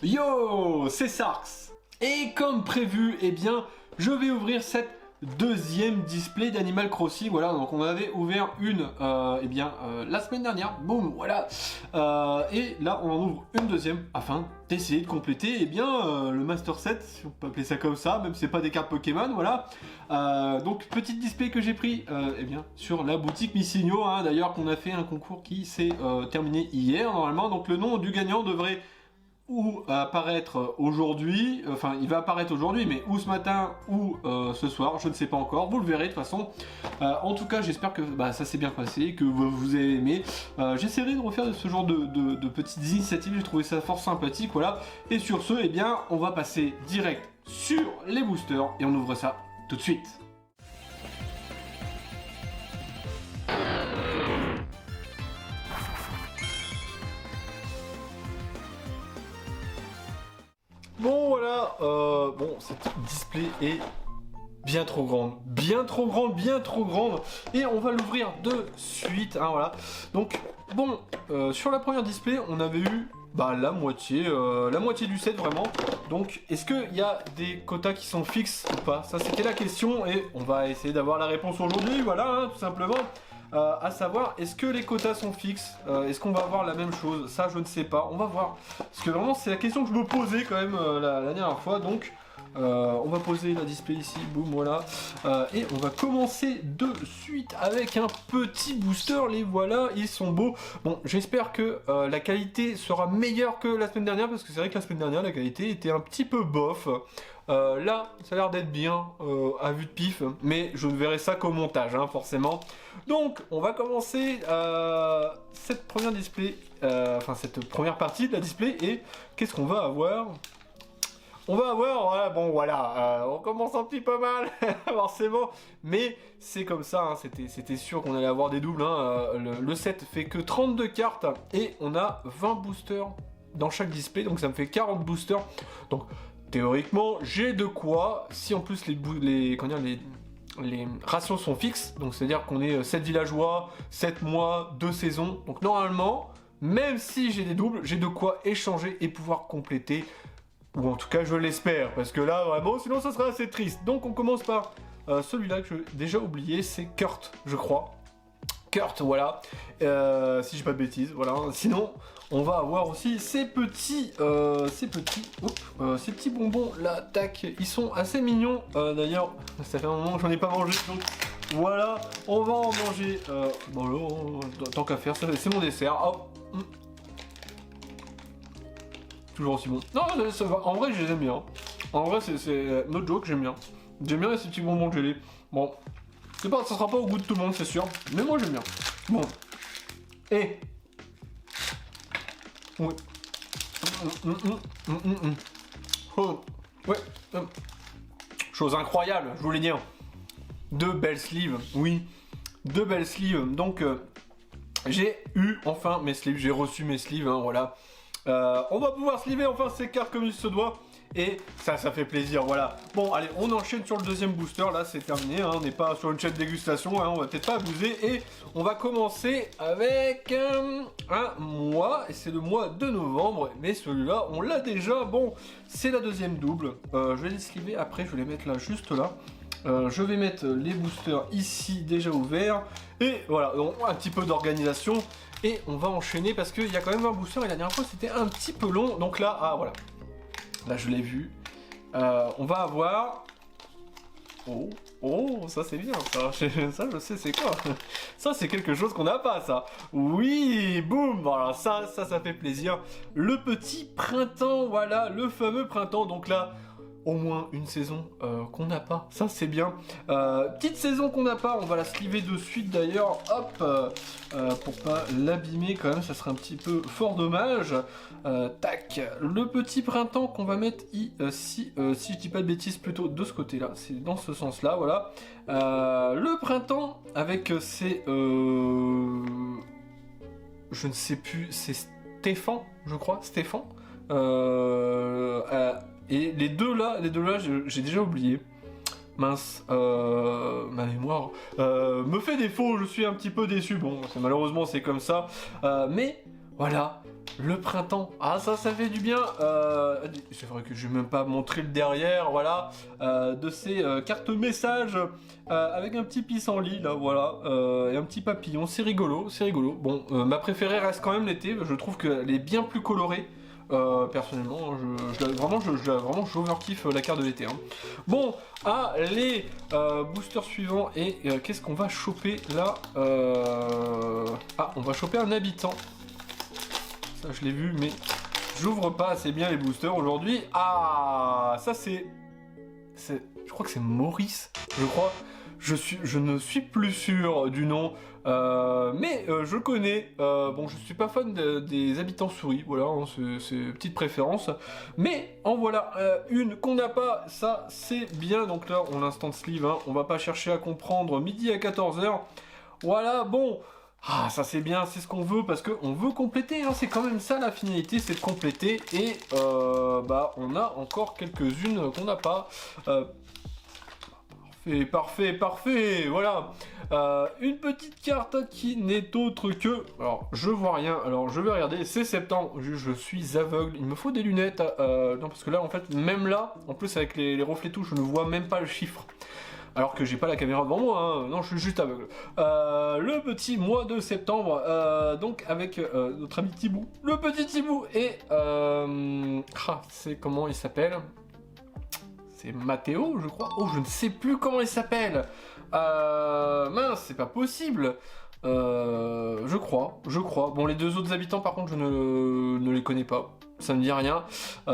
Yo, c'est Sarx. Et comme prévu, eh bien, je vais ouvrir cette deuxième display d'Animal Crossing. Voilà, donc on avait ouvert une, la semaine dernière. Boum, voilà. Et là, on en ouvre une deuxième afin d'essayer de compléter, le Master Set, si on peut appeler ça comme ça, même si c'est pas des cartes Pokémon, voilà. Donc, petite display que j'ai pris, sur la boutique Missigno, hein, d'ailleurs, qu'on a fait un concours qui s'est terminé hier, normalement. Donc, le nom du gagnant devrait apparaître aujourd'hui, enfin il va apparaître aujourd'hui, mais ou ce matin ou ce soir, je ne sais pas encore, vous le verrez de toute façon. En tout cas, j'espère que ça s'est bien passé, que vous avez aimé. J'essaierai de refaire ce genre de petites initiatives, j'ai trouvé ça fort sympathique, voilà. Et sur ce, on va passer direct sur les boosters et on ouvre ça tout de suite. Bon voilà, cette display est bien trop grande, et on va l'ouvrir de suite, hein, voilà. Donc bon, sur la première display, on avait eu la moitié du set vraiment. Donc est-ce qu'il y a des quotas qui sont fixes ou pas? Ça c'était la question et on va essayer d'avoir la réponse aujourd'hui, voilà, hein, tout simplement. À savoir, est-ce que les quotas sont fixes? Est-ce qu'on va avoir la même chose? Ça, je ne sais pas. On va voir. Parce que vraiment, c'est la question que je me posais quand même la dernière fois. Donc, on va poser la display ici. Boum, voilà. Et on va commencer de suite avec un petit booster. Les voilà, ils sont beaux. Bon, j'espère que la qualité sera meilleure que la semaine dernière. Parce que c'est vrai que la semaine dernière, la qualité était un petit peu bof. Là, ça a l'air d'être bien à vue de pif, mais je verrai ça qu'au montage, hein, forcément. Donc, on va commencer cette première display, cette première partie de la display, et qu'est-ce qu'on va avoir? On va avoir, on commence un petit peu mal, forcément, mais c'est comme ça, hein, c'était sûr qu'on allait avoir des doubles, hein, le set fait que 32 cartes, et on a 20 boosters dans chaque display, donc ça me fait 40 boosters, donc théoriquement, j'ai de quoi, si en plus les rations sont fixes, donc c'est-à-dire qu'on est 7 villageois, 7 mois, 2 saisons, donc normalement, même si j'ai des doubles, j'ai de quoi échanger et pouvoir compléter, ou en tout cas je l'espère, parce que là vraiment, sinon ça serait assez triste. Donc on commence par celui-là que j'ai déjà oublié, c'est Kurt, je crois. Kurt, voilà, si j'ai pas de bêtises, voilà, sinon on va avoir aussi ces petits bonbons là, tac, ils sont assez mignons, d'ailleurs, ça fait un moment que j'en ai pas mangé, donc voilà, on va en manger, tant qu'à faire, c'est mon dessert, hop. Toujours aussi bon. Non, ça va, en vrai je les aime bien, en vrai c'est no joke, j'aime bien ces petits bonbons gelés, bon. Ça sera pas au goût de tout le monde, c'est sûr. Mais moi, j'aime bien. Bon. Et... Oui. Oh. Ouais. Chose incroyable, je voulais dire. 2 belles sleeves. Oui. 2 belles sleeves. Donc, j'ai eu enfin mes sleeves. J'ai reçu mes sleeves, hein, voilà. On va pouvoir sleever enfin ces cartes comme il se doit. Et ça fait plaisir, voilà. Bon, allez, on enchaîne sur le deuxième booster, là, c'est terminé, hein, on n'est pas sur une chaîne de dégustation, hein, on va peut-être pas abuser. Et on va commencer avec un mois, et c'est le mois de novembre, mais celui-là, on l'a déjà. Bon, c'est la deuxième double, je vais les sliver après, je vais les mettre là, juste là. Je vais mettre les boosters ici, déjà ouverts, et voilà, donc un petit peu d'organisation. Et on va enchaîner, parce qu'il y a quand même un booster, et la dernière fois, c'était un petit peu long, donc là, ah, voilà. Là, je l'ai vu. On va avoir... Oh, ça c'est bien, ça. Ça, je sais c'est quoi. Ça, c'est quelque chose qu'on n'a pas, ça. Oui, boum. Voilà, ça fait plaisir. Le petit printemps, voilà, le fameux printemps. Donc là, au moins une saison qu'on n'a pas. Ça, c'est bien. Petite saison qu'on n'a pas, on va la sliver de suite d'ailleurs. Hop, pour pas l'abîmer quand même, ça serait un petit peu fort dommage. Tac, le petit printemps qu'on va mettre ici, si je dis pas de bêtises, plutôt de ce côté-là. C'est dans ce sens-là, voilà. Le printemps avec ces... je ne sais plus, c'est Stéphane, je crois, Stéphane. Et les deux là, j'ai déjà oublié. Mince, ma mémoire me fait défaut, je suis un petit peu déçu. Bon, malheureusement c'est comme ça. Mais voilà, le printemps. Ah ça fait du bien. C'est vrai que je vais même pas montrer le derrière, voilà, de ces cartes messages avec un petit pissenlit là, voilà, et un petit papillon. C'est rigolo, c'est rigolo. Bon, ma préférée reste quand même l'été. Je trouve qu'elle est bien plus colorée. Personnellement, vraiment, j'overkiffe la carte de l'été. Hein. Bon, les boosters suivants. Et qu'est-ce qu'on va choper là Ah, on va choper un habitant. Ça, je l'ai vu, mais j'ouvre pas assez bien les boosters aujourd'hui. Ah, ça c'est... Je crois que c'est Maurice, je crois. Je ne suis plus sûr du nom, mais je connais. Bon, je suis pas fan des habitants souris, voilà, hein, c'est une petite préférence. Mais en voilà une qu'on n'a pas, ça c'est bien. Donc là, on l'instant sleeve, hein, on va pas chercher à comprendre midi à 14h. Voilà, bon. Ah, ça c'est bien, c'est ce qu'on veut parce qu'on veut compléter, hein, c'est quand même ça la finalité, c'est de compléter. Et bah, on a encore quelques-unes qu'on n'a pas. Parfait, voilà. Une petite carte qui n'est autre que... Alors, je vois rien, alors je vais regarder, c'est septembre, je suis aveugle, il me faut des lunettes, non, parce que là, en fait, même là, en plus avec les reflets tout, je ne vois même pas le chiffre. Alors que j'ai pas la caméra devant moi, hein. Non, je suis juste aveugle. Le petit mois de septembre, donc avec notre ami Thibaut, le petit Thibaut, et... c'est comment il s'appelle ? C'est Mathéo, je crois. Oh, je ne sais plus comment il s'appelle. Mince, c'est pas possible. Je crois. Bon, les deux autres habitants, par contre, je ne les connais pas. Ça me dit rien.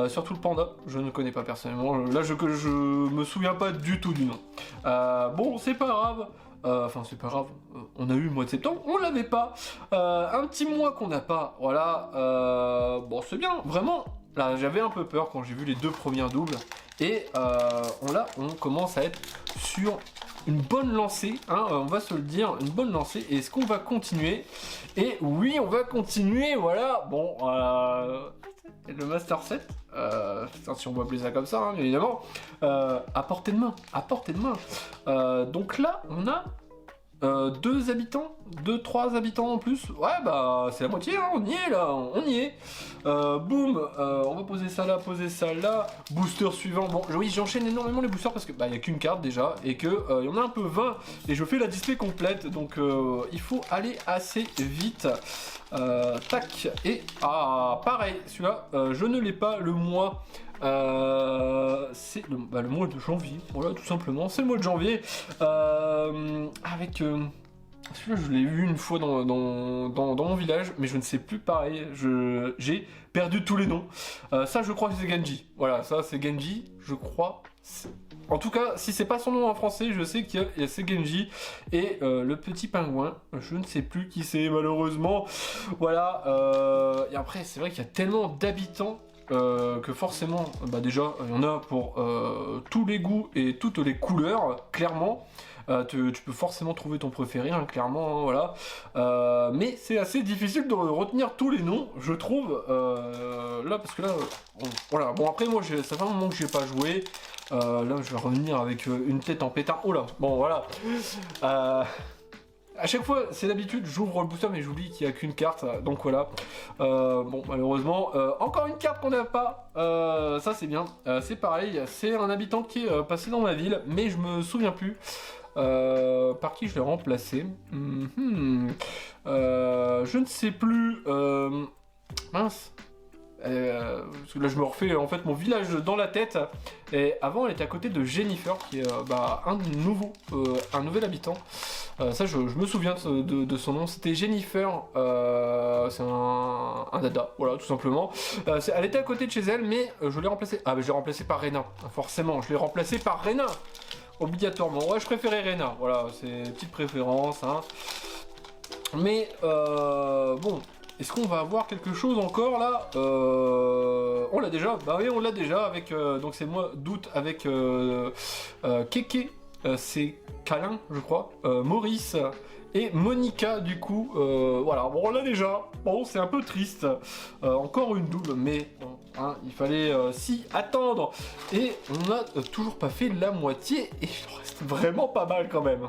Surtout le panda, je ne connais pas personnellement. Là, je me souviens pas du tout du nom. Bon, c'est pas grave. Enfin, c'est pas grave. On a eu le mois de septembre, on l'avait pas. Un petit mois qu'on n'a pas. Voilà. Bon, c'est bien. Vraiment. Là, j'avais un peu peur quand j'ai vu les deux premiers doubles. Et on commence à être sur une bonne lancée, hein, on va se le dire, une bonne lancée. Et est-ce qu'on va continuer? Et oui, on va continuer, voilà. Bon, le Master 7, si on va appeler ça comme ça, hein, évidemment, à portée de main, donc là, on a 3 habitants en plus. Ouais, bah c'est la moitié, hein, on y est là, on y est. Boum, on va poser ça là, booster suivant. Bon, oui, j'enchaîne énormément les boosters parce que bah il y a qu'une carte déjà et que il y en a un peu 20 et je fais la display complète, donc il faut aller assez vite. Tac, et pareil, celui-là, je ne l'ai pas le mois. C'est le mois de janvier, voilà, tout simplement, c'est le mois de janvier. Avec celui-là, je l'ai vu une fois dans mon village, mais je ne sais plus pareil. J'ai perdu tous les noms. Ça, je crois que c'est Genji. Voilà, ça c'est Genji, je crois. En tout cas, si c'est pas son nom en français, je sais qu'il y a c'est Genji. Et le petit pingouin, je ne sais plus qui c'est malheureusement. Voilà. Et après, c'est vrai qu'il y a tellement d'habitants. Que forcément, bah déjà, il y en a pour tous les goûts et toutes les couleurs, clairement. Tu peux forcément trouver ton préféré, hein, clairement, hein, voilà. Mais c'est assez difficile de retenir tous les noms, je trouve. Là, parce que là, voilà. Bon, après, moi, ça fait un moment que je n'ai pas joué. Là, je vais revenir avec une tête en pétard. Oh là, bon, voilà. À chaque fois, c'est d'habitude, j'ouvre le booster mais j'oublie qu'il n'y a qu'une carte, donc voilà. Bon, malheureusement, encore une carte qu'on n'a pas, ça c'est bien. C'est pareil, c'est un habitant qui est passé dans ma ville, mais je me souviens plus par qui je l'ai remplacé. Je ne sais plus. Mince. Parce que là je me refais en fait mon village dans la tête. Et avant elle était à côté de Jennifer qui est un nouvel habitant. Ça je me souviens de son nom, c'était Jennifer. C'est un dada, voilà, tout simplement. Elle était à côté de chez elle, mais je l'ai remplacée. Ah mais je l'ai remplacée par Rena, forcément, je l'ai remplacée par Rena, obligatoirement. Ouais, je préférais Rena, voilà, c'est une petite préférence, hein. Mais bon, est-ce qu'on va avoir quelque chose encore là? On l'a déjà, bah oui, on l'a déjà avec donc c'est mois d'août avec Keke, c'est Câlin, je crois, Maurice et Monica, du coup, voilà, bon, on l'a déjà. Bon, c'est un peu triste, encore une double, mais bon, hein, il fallait s'y attendre. Et on n'a toujours pas fait la moitié, et il en reste vraiment pas mal quand même.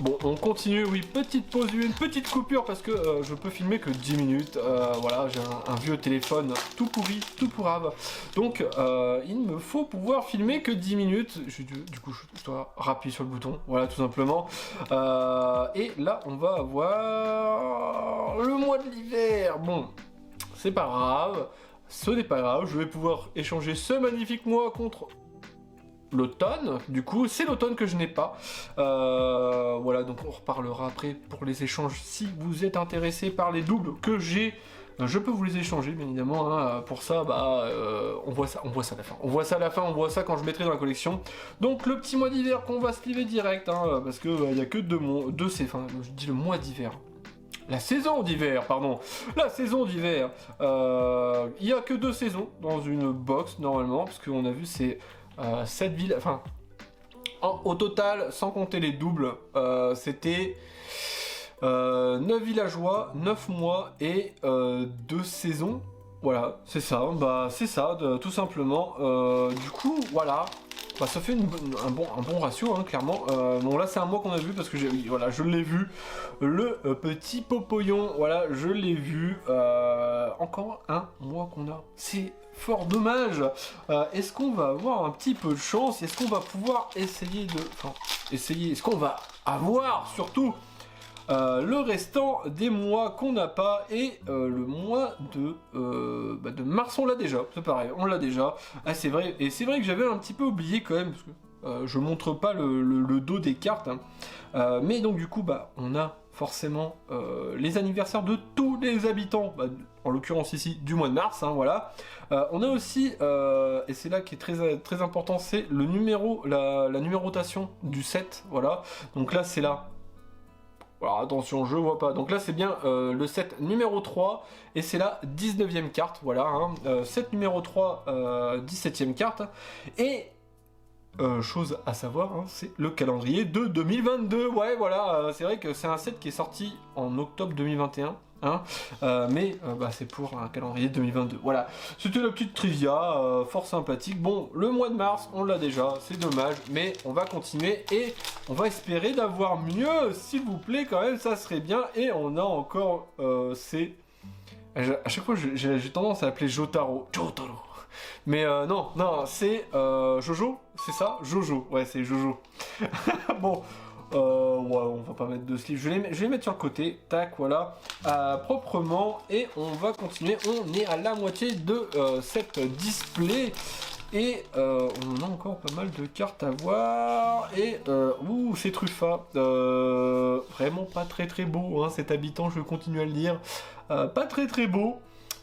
Bon, on continue, oui, petite pause, une petite coupure parce que je peux filmer que 10 minutes. Voilà, j'ai un vieux téléphone tout pourri, tout pourrave. Donc, il me faut pouvoir filmer que 10 minutes. Du coup, je dois rappuyer sur le bouton, voilà, tout simplement. Et là, on va avoir le mois de l'hiver. Bon, c'est pas grave, ce n'est pas grave. Je vais pouvoir échanger ce magnifique mois contre l'automne. Du coup, c'est l'automne que je n'ai pas. Voilà, donc on reparlera après pour les échanges. Si vous êtes intéressé par les doubles que j'ai, je peux vous les échanger, bien évidemment. Hein. Pour ça, on voit ça à la fin. On voit ça à la fin, on voit ça quand je mettrai dans la collection. Donc le petit mois d'hiver qu'on va se livrer direct, hein, parce que il y a que deux c'est, enfin, je dis le mois d'hiver. La saison d'hiver, pardon. La saison d'hiver. Il y a que 2 saisons dans une box normalement, parce qu'on a vu c'est 7 villes, enfin, au total, sans compter les doubles, c'était 9 villageois, 9 mois et 2 saisons. Voilà, c'est ça, tout simplement. Du coup, voilà. Ça fait un bon ratio, hein, clairement. Bon, là, c'est un mois qu'on a vu parce que voilà, je l'ai vu. Le petit Popoyon, voilà, je l'ai vu. Encore un mois qu'on a. C'est fort dommage. Est-ce qu'on va avoir un petit peu de chance? Est-ce qu'on va pouvoir essayer de... Enfin, essayer... Est-ce qu'on va avoir, surtout, le restant des mois qu'on n'a pas, et le mois de mars on l'a déjà, c'est pareil, on l'a déjà. Ah, c'est vrai, et c'est vrai que j'avais un petit peu oublié quand même, parce que je montre pas le dos des cartes, hein. Mais donc du coup, on a forcément les anniversaires de tous les habitants, en l'occurrence ici du mois de mars, hein, voilà. On a aussi, et c'est là qui est très, très important, c'est le numéro, la numérotation du set, voilà. Donc là, c'est là. Alors attention, je vois pas. Donc là, c'est bien le set numéro 3, et c'est la 19e carte, voilà. Hein. Set numéro 3, 17e carte. Et chose à savoir, hein, c'est le calendrier de 2022. Ouais, voilà, c'est vrai que c'est un set qui est sorti en octobre 2021. Hein, mais c'est pour un calendrier 2022. Voilà, c'était la petite trivia, fort sympathique. Bon, le mois de mars, on l'a déjà, c'est dommage, mais on va continuer et on va espérer d'avoir mieux, s'il vous plaît, quand même, ça serait bien. Et on a encore, c'est... À chaque fois, j'ai tendance à l'appeler Jotaro. Jotaro. Mais non, c'est Jojo, c'est ça? Jojo, ouais, c'est Jojo. Bon... ouais, on va pas mettre de sleeve, je vais les mettre sur le côté, tac, voilà, proprement, et on va continuer. On est à la moitié de cette display, et on a encore pas mal de cartes à voir, et ouh, c'est Truffa, vraiment pas très beau, hein, cet habitant, je continue à le dire, pas très beau.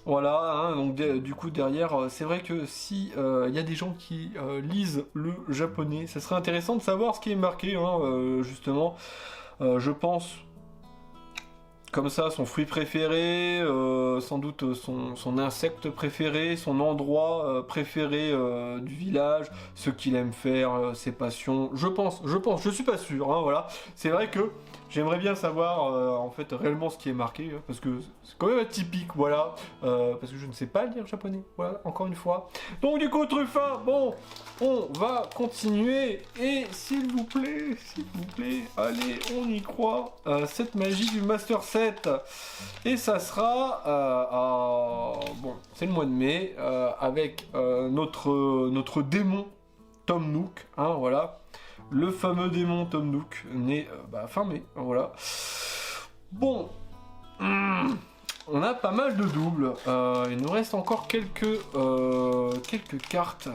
Voilà, hein, donc du coup derrière, c'est vrai que si y a des gens qui lisent le japonais, ça serait intéressant de savoir ce qui est marqué, hein, justement. Je pense, comme ça, son fruit préféré, sans doute son insecte préféré, son endroit préféré du village, ce qu'il aime faire, ses passions. Je pense, je suis pas sûr, hein, voilà. C'est vrai que j'aimerais bien savoir en fait réellement ce qui est marqué, hein, parce que c'est quand même atypique, voilà, parce que je ne sais pas lire japonais, voilà, encore une fois. Donc du coup, Truffa, bon, on va continuer, et s'il vous plaît, allez, on y croit, cette magie du Master 7, et ça sera, bon, c'est le mois de mai, avec notre démon, Tom Nook, hein, voilà. Le fameux démon Tom Nook, né fin mai, voilà. Bon, on a pas mal de doubles. Il nous reste encore quelques cartes.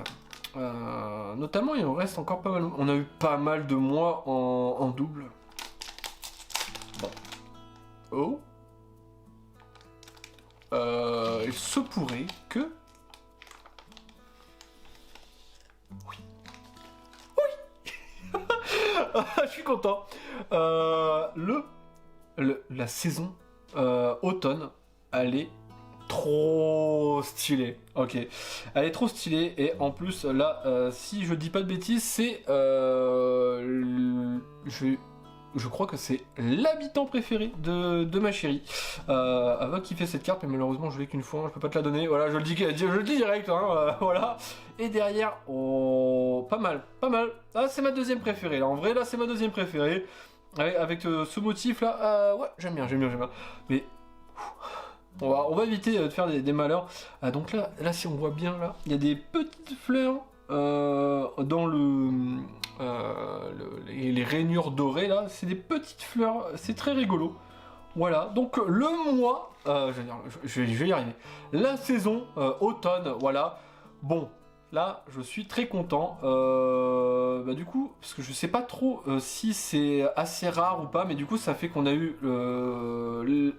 Notamment, il nous reste encore pas mal. On a eu pas mal de mois en double. Bon. Oh. Il se pourrait que... Je suis content. La saison automne, elle est trop stylée. Ok, elle est trop stylée, et en plus là, si je dis pas de bêtises, c'est je crois que c'est l'habitant préféré de ma chérie. Elle va kiffer cette carte, mais malheureusement je l'ai qu'une fois, je peux pas te la donner. Voilà, je le dis direct, hein, voilà. Et derrière, oh, pas mal. Ah, c'est ma deuxième préférée. Là, en vrai, là, c'est ma deuxième préférée. avec ce motif là, ouais, j'aime bien, j'aime bien, j'aime bien. Mais on va éviter de faire des malheurs. Donc là, si on voit bien là, il y a des petites fleurs dans les rainures dorées là. C'est des petites fleurs, c'est très rigolo. Voilà, donc le mois, je vais y arriver. La saison automne, voilà. Bon, là, je suis très content. Du coup, parce que je sais pas trop si c'est assez rare ou pas, mais du coup, ça fait qu'on a eu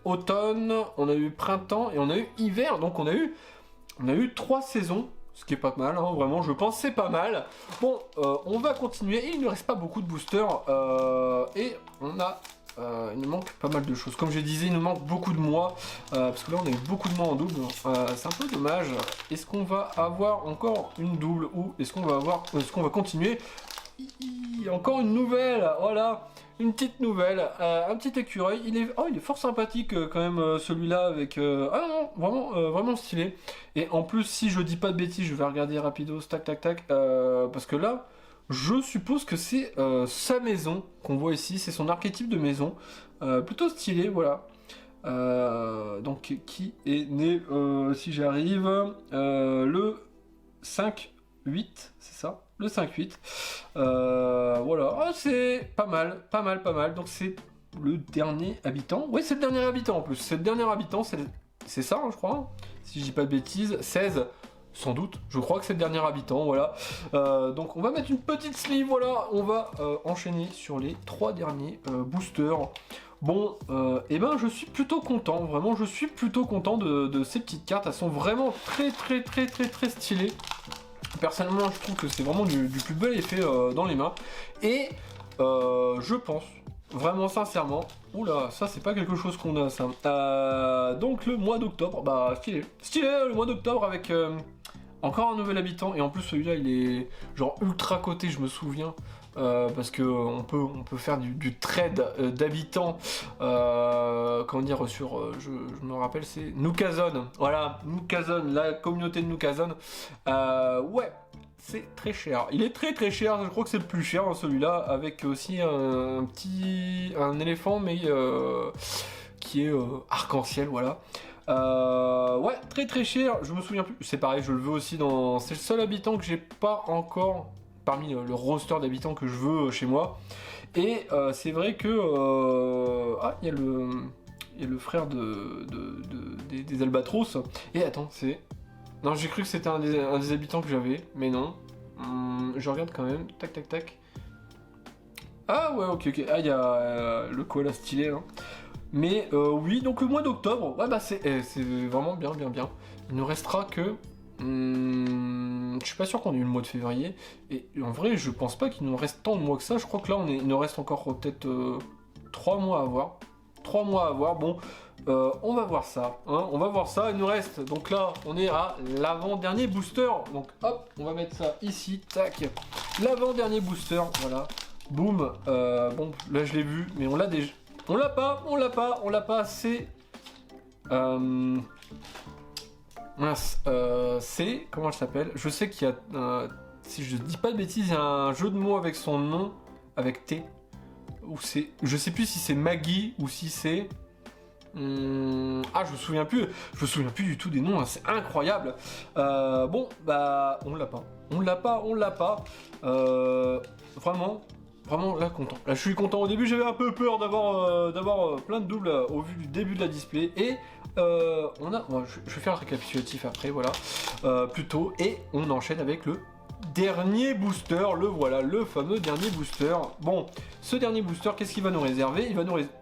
automne, on a eu printemps et on a eu hiver. Donc on a eu 3 saisons. Ce qui est pas mal, hein, vraiment, je pense c'est pas mal. Bon, on va continuer. Et il ne reste pas beaucoup de boosters. Et on a... il nous manque pas mal de choses. Comme je disais, il nous manque beaucoup de mois. Parce que là, on a eu beaucoup de mois en double. C'est un peu dommage. Est-ce qu'on va avoir encore une double ou est-ce qu'on va continuer? Encore une nouvelle, voilà. Une petite nouvelle, un petit écureuil. Il est fort sympathique quand même celui-là avec. Ah non, vraiment stylé. Et en plus, si je dis pas de bêtises, je vais regarder rapidos, tac tac tac, parce que là, je suppose que c'est sa maison qu'on voit ici, c'est son archétype de maison, plutôt stylé, voilà. Donc qui est né, si j'arrive, le 5-8, c'est ça? Le 5-8. Voilà, c'est pas mal. Donc c'est le dernier habitant. Oui, c'est le dernier habitant en plus. C'est le dernier habitant, c'est ça, hein, je crois. Si je dis pas de bêtises, 16. Sans doute, je crois que c'est le dernier habitant, voilà. Donc on va mettre une petite sleeve, voilà. On va enchaîner sur les 3 derniers boosters. Bon, et ben je suis plutôt content, vraiment je suis plutôt content de ces petites cartes. Elles sont vraiment très stylées. Personnellement, je trouve que c'est vraiment du plus bel effet dans les mains. Et je pense, vraiment sincèrement, oula, ça c'est pas quelque chose qu'on a ça. Donc le mois d'octobre, bah stylé le mois d'octobre avec encore un nouvel habitant. Et en plus celui-là il est genre ultra coté, je me souviens. Parce que on peut faire du trade d'habitants, comment dire, sur, je me rappelle, c'est Nookazon, voilà, Nookazon, la communauté de Nookazon, ouais, c'est très cher, il est très cher, je crois que c'est le plus cher, hein, celui-là, avec aussi un éléphant, mais qui est arc-en-ciel, voilà. Ouais, très cher, je me souviens plus, c'est pareil, je le veux aussi dans... C'est le seul habitant que j'ai pas encore... parmi le roster d'habitants que je veux chez moi. Et c'est vrai que... il y a le frère des Albatros. Et attends, c'est... Non, j'ai cru que c'était un des habitants que j'avais, mais non. Je regarde quand même. Tac, tac, tac. Ah ouais, ok. Ah, il y a le koala stylé, hein. Mais oui, donc le mois d'octobre, ouais, bah c'est vraiment bien. Il ne restera que... je suis pas sûr qu'on ait eu le mois de février. Et en vrai, je pense pas qu'il nous reste tant de mois que ça. Je crois que là, il nous reste encore peut-être 3 mois à voir. 3 mois à voir. Bon, on va voir ça. Hein, on va voir ça. Il nous reste. Donc là, on est à l'avant-dernier booster. Donc hop, on va mettre ça ici. Tac. L'avant-dernier booster. Voilà. Boum. Bon, là, je l'ai vu. Mais on l'a déjà. On l'a pas. C'est. Mince, c'est... Comment elle s'appelle? Je sais qu'il y a... si je dis pas de bêtises, il y a un jeu de mots avec son nom, avec T. Ou c'est... Je sais plus si c'est Maggie ou si c'est... Ah, je me souviens plus du tout des noms, hein, c'est incroyable. Bon, bah, on l'a pas. Vraiment, là, content. Là, je suis content. Au début, j'avais un peu peur d'avoir plein de doubles au vu du début de la display. Et bon, je vais faire un récapitulatif après, voilà. Plutôt. Et on enchaîne avec le dernier booster. Le voilà, le fameux dernier booster. Bon, ce dernier booster, qu'est-ce qu'il va nous réserver? Il va nous réserver...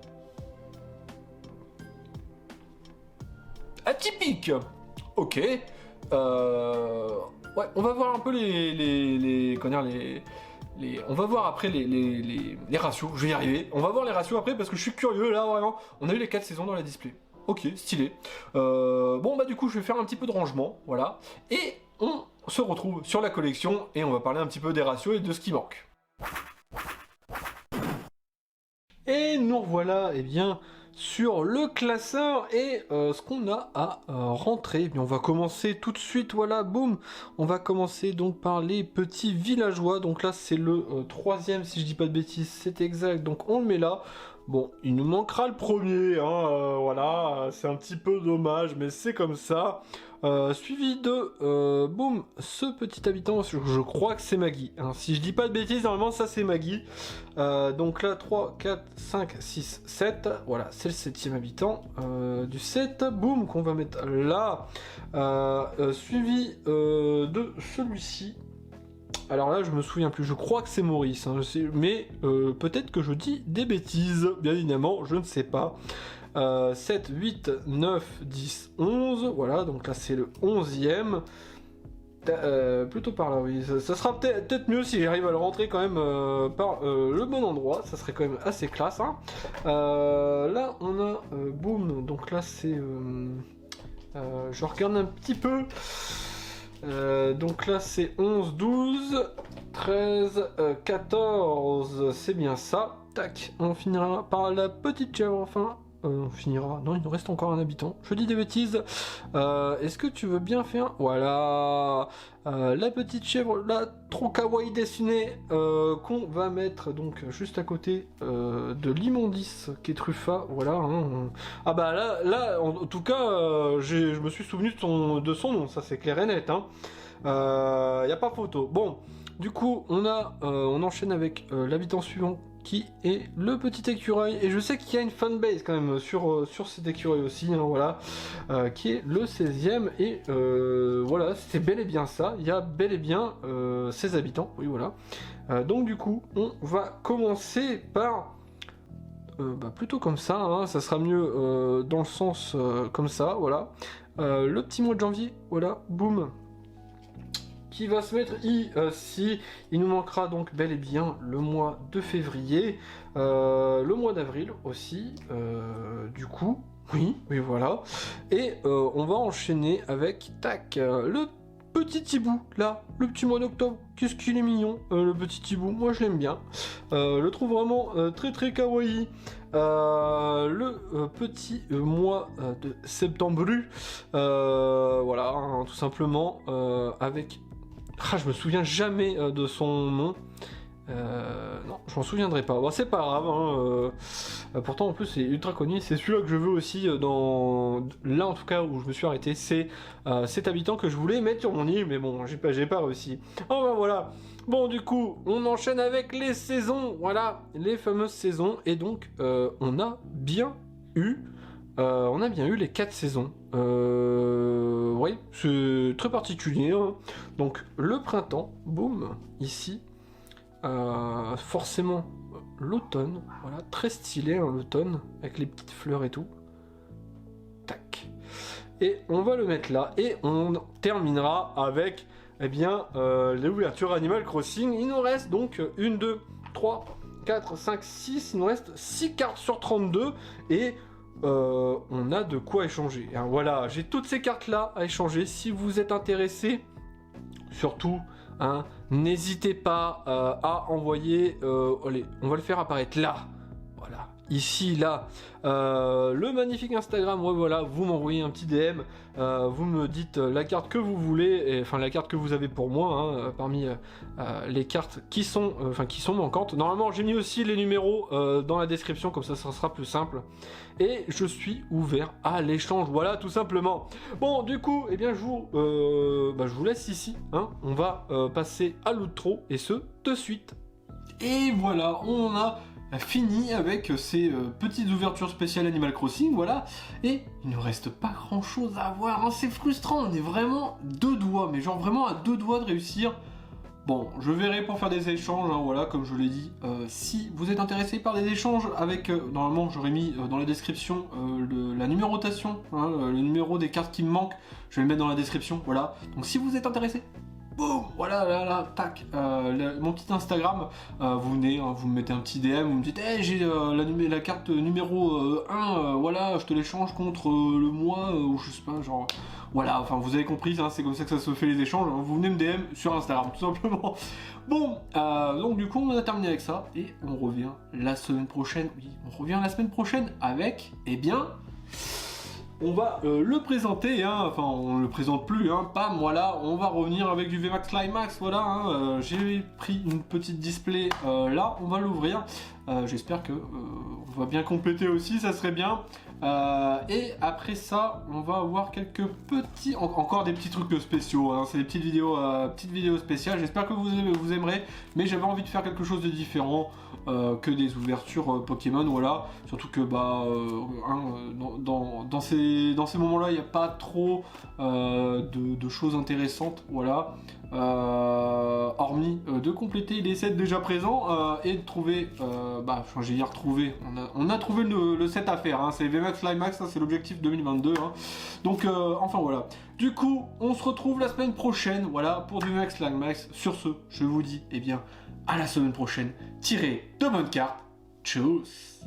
Atypique. Ok. Ouais, on va voir un peu on va voir après les ratios, je vais y arriver. On va voir les ratios après parce que je suis curieux là, vraiment. On a eu les 4 saisons dans la display. Ok, stylé. Bon, bah du coup, je vais faire un petit peu de rangement, voilà. Et on se retrouve sur la collection et on va parler un petit peu des ratios et de ce qui manque. Et nous revoilà, eh bien, sur le classeur et ce qu'on a à rentrer. Et bien, on va commencer tout de suite, voilà, boum. On va commencer donc par les petits villageois. Donc là, c'est le troisième, si je dis pas de bêtises, c'est exact. Donc on le met là. Bon, il nous manquera le premier, hein, voilà, c'est un petit peu dommage, mais c'est comme ça. Suivi de, boum, ce petit habitant, je crois que c'est Maggie. Hein. Si je dis pas de bêtises, normalement ça c'est Maggie. Donc là, 3, 4, 5, 6, 7, voilà, c'est le 7e habitant du 7, boum, qu'on va mettre là. Suivi de celui-ci. Alors là, je me souviens plus, je crois que c'est Maurice, hein, mais peut-être que je dis des bêtises, bien évidemment, je ne sais pas. 7, 8, 9, 10, 11, voilà, donc là c'est le 11e. Plutôt par là, oui, ça sera peut-être mieux si j'arrive à le rentrer quand même par le bon endroit, ça serait quand même assez classe. Hein. Là, on a boum, donc là c'est... je regarde un petit peu... donc là c'est 11, 12, 13, 14, c'est bien ça. Tac, on finira par la petite chèvre enfin. On finira. Non, il nous reste encore un habitant. Je dis des bêtises. Est-ce que tu veux bien faire... Voilà. La petite chèvre, là, trop kawaii dessinée, qu'on va mettre donc juste à côté de l'immondice qui est Truffa. Voilà. Hein. Ah bah là, en tout cas, je me suis souvenu de son nom. Ça, c'est clair et net. Hein. Y a pas photo. Bon, du coup, on enchaîne avec l'habitant suivant, qui est le petit écureuil, et je sais qu'il y a une fanbase quand même sur cet écureuil aussi, hein, voilà, qui est le 16e, et voilà, c'est bel et bien ça, il y a bel et bien 16 habitants, oui voilà. Donc du coup, on va commencer par, plutôt comme ça, hein, ça sera mieux dans le sens comme ça, voilà. Le petit mois de janvier, voilà, boum. Qui va se mettre ici. Il nous manquera donc bel et bien le mois de février, le mois d'avril aussi, du coup, oui, voilà. Et on va enchaîner avec, tac, le petit hibou, là, le petit mois d'octobre. Qu'est-ce qu'il est mignon, le petit hibou, moi je l'aime bien. Le trouve vraiment très très kawaii. Le petit mois de septembre, voilà, hein, tout simplement, avec... Ah, je me souviens jamais de son nom. Non, je m'en souviendrai pas. Bon, c'est pas grave. Hein, pourtant, en plus, c'est ultra connu. C'est celui-là que je veux aussi dans... Là, en tout cas, où je me suis arrêté, c'est cet habitant que je voulais mettre sur mon île. Mais bon, j'ai pas réussi. Oh, ben voilà. Bon, du coup, on enchaîne avec les saisons. Voilà, les fameuses saisons. Et donc, on a bien eu les 4 saisons. Oui, c'est très particulier. Hein. Donc le printemps, boum, ici. Forcément l'automne, voilà, très stylé hein, l'automne, avec les petites fleurs et tout. Tac. Et on va le mettre là. Et on terminera avec, eh bien, l'ouverture Animal Crossing. Il nous reste donc 1, 2, 3, 4, 5, 6. Il nous reste 6 cartes sur 32. Et... on a de quoi échanger. Hein, voilà, j'ai toutes ces cartes là à échanger. Si vous êtes intéressé, surtout, hein, n'hésitez pas à envoyer. Allez, on va le faire apparaître là. Voilà, ici, là. Le magnifique Instagram, ouais, voilà, vous m'envoyez un petit DM. Vous me dites la carte que vous voulez, et, enfin la carte que vous avez pour moi, hein, parmi les cartes qui sont manquantes. Normalement, j'ai mis aussi les numéros dans la description, comme ça sera plus simple. Et je suis ouvert à l'échange, voilà, tout simplement. Bon, du coup, eh bien, je vous laisse ici. Hein. On va passer à l'outro, et ce, de suite. Et voilà, on a fini avec ces petites ouvertures spéciales Animal Crossing, voilà. Et il ne reste pas grand chose à voir, hein. C'est frustrant, on est vraiment deux doigts, mais genre vraiment à deux doigts de réussir. Bon, je verrai pour faire des échanges, hein, voilà, comme je l'ai dit. Si vous êtes intéressé par des échanges avec, normalement j'aurais mis dans la description la numérotation, hein, le numéro des cartes qui me manquent, je vais le mettre dans la description, voilà. Donc si vous êtes intéressé boum, voilà, là, tac, mon petit Instagram, vous venez, hein, vous me mettez un petit DM, vous me dites, hey, j'ai la carte numéro 1, voilà, je te l'échange contre le mois, ou je sais pas, genre, voilà, enfin, vous avez compris, hein, c'est comme ça que ça se fait les échanges, hein, vous venez me DM sur Instagram, tout simplement. Bon, donc du coup, on a terminé avec ça, et on revient la semaine prochaine, oui, on revient la semaine prochaine avec, eh bien... On va le présenter, hein, enfin on le présente plus, hein, pam, voilà, on va revenir avec du VMAX Climax, voilà, hein, j'ai pris une petite display là, on va l'ouvrir, j'espère que on va bien compléter aussi, ça serait bien, et après ça, on va avoir quelques petits, encore des petits trucs spéciaux, hein, c'est des petites vidéos spéciales, j'espère que vous aimerez, mais j'avais envie de faire quelque chose de différent, que des ouvertures Pokémon, voilà, surtout que bah dans ces moments-là, il n'y a pas trop de choses intéressantes, voilà, hormis de compléter les sets déjà présents et de trouver, enfin, j'ai dire trouver, on a trouvé le set à faire, hein, c'est VMAX Climax, c'est l'objectif 2022, hein. Donc enfin voilà. Du coup, on se retrouve la semaine prochaine, voilà, pour du VMAX Climax. Sur ce, je vous dis, eh bien, à la semaine prochaine. Tirez de bonnes cartes. Tchuss.